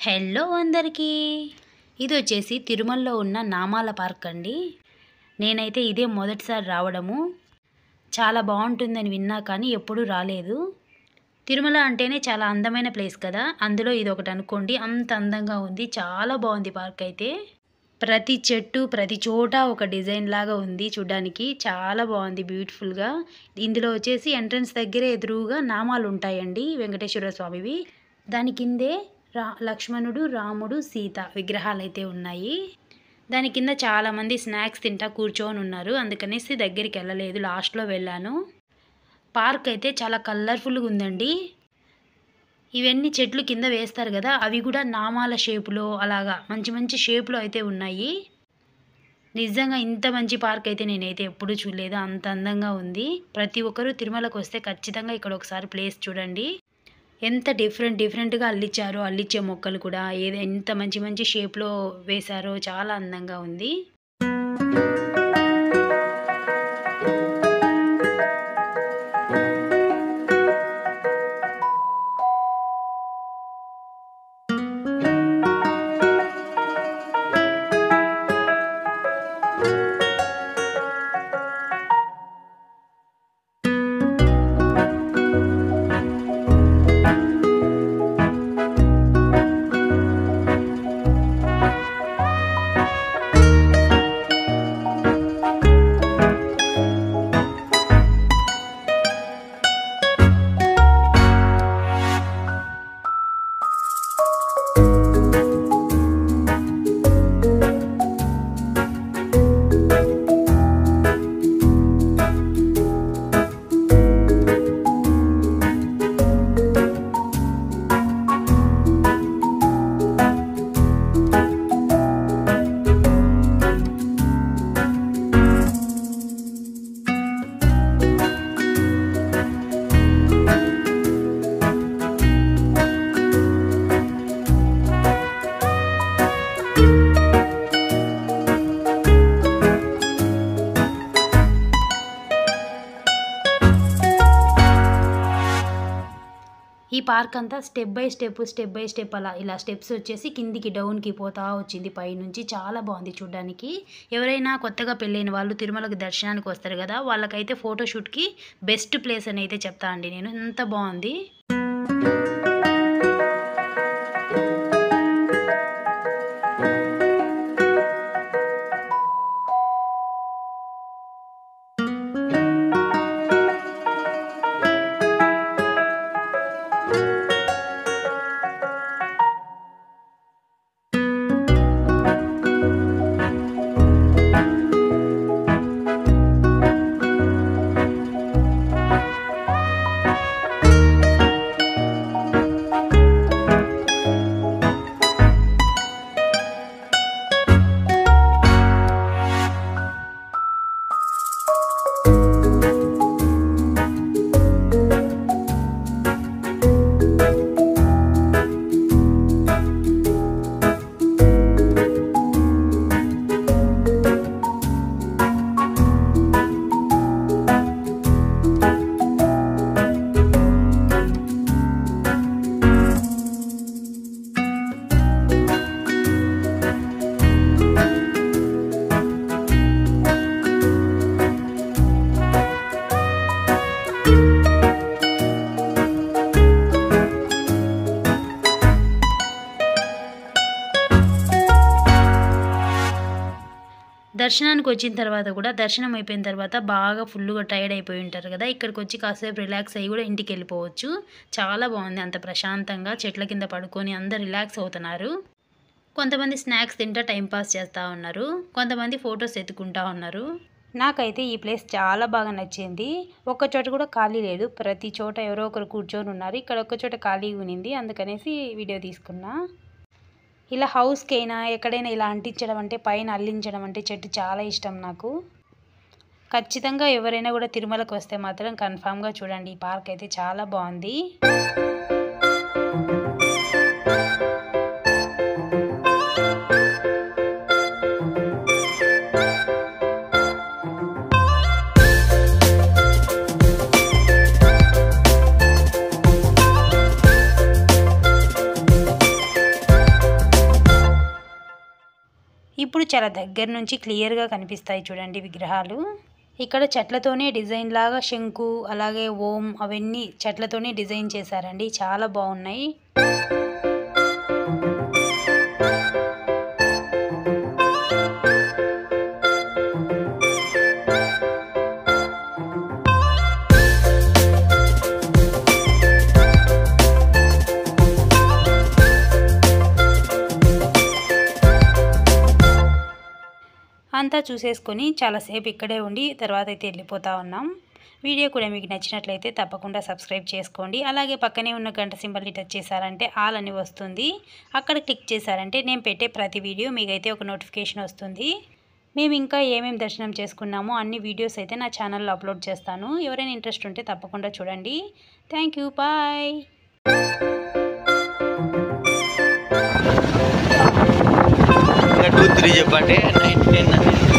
Hello అందరికీ. ఇది వచ్చేసి తిరుమలలో ఉన్న నామాల పార్క్ అండి. నేనైతే ఇదే మొదటిసారి రావడము. చాలా బాగుంటుందని విన్నా కానీ ఎప్పుడూ రాలేదు. తిరుమల అంటేనే చాలా అందమైన ప్లేస్ కదా, అందులో ఇది ఒకటి అనుకోండి. అంత అందంగా ఉంది, చాలా బాగుంది పార్క్ అయితే. ప్రతి చెట్టు ప్రతి చోట ఒక డిజైన్ లాగా ఉంది, చూడడానికి చాలా బాగుంది, బ్యూటిఫుల్గా. ఇందులో వచ్చేసి ఎంట్రన్స్ దగ్గరే ఎదురుగా నామాలు ఉంటాయండి, వెంకటేశ్వర స్వామివి. దాని కిందే లక్ష్మణుడు, రాముడు, సీత విగ్రహాలు అయితే ఉన్నాయి. దాని కింద చాలామంది స్నాక్స్ తింటా కూర్చొని ఉన్నారు, అందుకనేసి దగ్గరికి వెళ్ళలేదు, లాస్ట్లో వెళ్ళాను. పార్క్ అయితే చాలా కలర్ఫుల్గా ఉందండి. ఇవన్నీ చెట్లు కింద వేస్తారు కదా, అవి కూడా నామాల షేపులో అలాగా మంచి మంచి షేప్లో అయితే ఉన్నాయి. నిజంగా ఇంత మంచి పార్క్ అయితే నేనైతే ఎప్పుడూ చూడలేదు, అంత అందంగా ఉంది. ప్రతి ఒక్కరూ తిరుమలకు వస్తే ఖచ్చితంగా ఇక్కడ ఒకసారి ప్లేస్ చూడండి. ఎంత డిఫరెంట్గా అల్లించారో, అల్లించే మొక్కలు కూడా ఎంత మంచి మంచి షేప్లో వేశారో, చాలా అందంగా ఉంది. ఈ పార్క్ అంతా స్టెప్ బై స్టెప్ అలా ఇలా స్టెప్స్ వచ్చేసి కిందికి డౌన్కి పోతా వచ్చింది పైనుంచి. చాలా బాగుంది చూడడానికి. ఎవరైనా కొత్తగా పెళ్ళైన వాళ్ళు తిరుమలకి దర్శనానికి వస్తారు కదా, వాళ్ళకైతే ఫోటోషూట్కి బెస్ట్ ప్లేస్ అని అయితే చెప్తా అండి నేను. ఎంత బాగుంది. దర్శనానికి వచ్చిన తర్వాత కూడా, దర్శనం అయిపోయిన తర్వాత బాగా ఫుల్గా టైర్డ్ అయిపోయి ఉంటారు కదా, ఇక్కడికి వచ్చి కాసేపు రిలాక్స్ అయ్యి కూడా ఇంటికి వెళ్ళిపోవచ్చు. చాలా బాగుంది, అంత ప్రశాంతంగా చెట్ల కింద పడుకొని అందరు రిలాక్స్ అవుతున్నారు. కొంతమంది స్నాక్స్ తింటా టైంపాస్ చేస్తూ ఉన్నారు, కొంతమంది ఫొటోస్ ఎత్తుకుంటా ఉన్నారు. నాకైతే ఈ ప్లేస్ చాలా బాగా నచ్చింది. ఒక్క చోట కూడా ఖాళీ లేదు, ప్రతి చోట ఎవరో ఒకరు కూర్చొని ఉన్నారు. ఇక్కడ ఒక్క చోట ఖాళీ ఉన్నింది, అందుకనేసి వీడియో తీసుకున్నా. ఇలా హౌస్కి అయినా ఎక్కడైనా ఇలా అంటించడం అంటే, పైన అల్లించడం అంటే చెట్టు చాలా ఇష్టం నాకు. ఖచ్చితంగా ఎవరైనా కూడా తిరుమలకు వస్తే మాత్రం కన్ఫామ్గా చూడండి, ఈ పార్క్ అయితే చాలా బాగుంది. ఇప్పుడు చాలా దగ్గర నుంచి క్లియర్గా కనిపిస్తాయి చూడండి విగ్రహాలు. ఇక్కడ చెట్లతోనే డిజైన్ లాగా శంకు అలాగే ఓం అవన్నీ చెట్లతోనే డిజైన్ చేశారండి, చాలా బాగున్నాయి. అంతా చూసేసుకొని చాలాసేపు ఇక్కడే ఉండి తర్వాత అయితే వెళ్ళిపోతూ ఉన్నాం. వీడియో కూడా మీకు నచ్చినట్లయితే తప్పకుండా సబ్స్క్రైబ్ చేసుకోండి. అలాగే పక్కనే ఉన్న గంట సింబల్ని టచ్ చేశారంటే ఆల్ అని వస్తుంది, అక్కడ క్లిక్ చేశారంటే నేను పెట్టే ప్రతి వీడియో మీకైతే ఒక నోటిఫికేషన్ వస్తుంది. మేము ఇంకా ఏమేమి దర్శనం చేసుకున్నామో అన్ని వీడియోస్ అయితే నా ఛానల్లో అప్లోడ్ చేస్తాను. ఎవరైనా ఇంట్రెస్ట్ ఉంటే తప్పకుండా చూడండి. Thank you, bye. 2, 3 చెప్పండి. 9, 10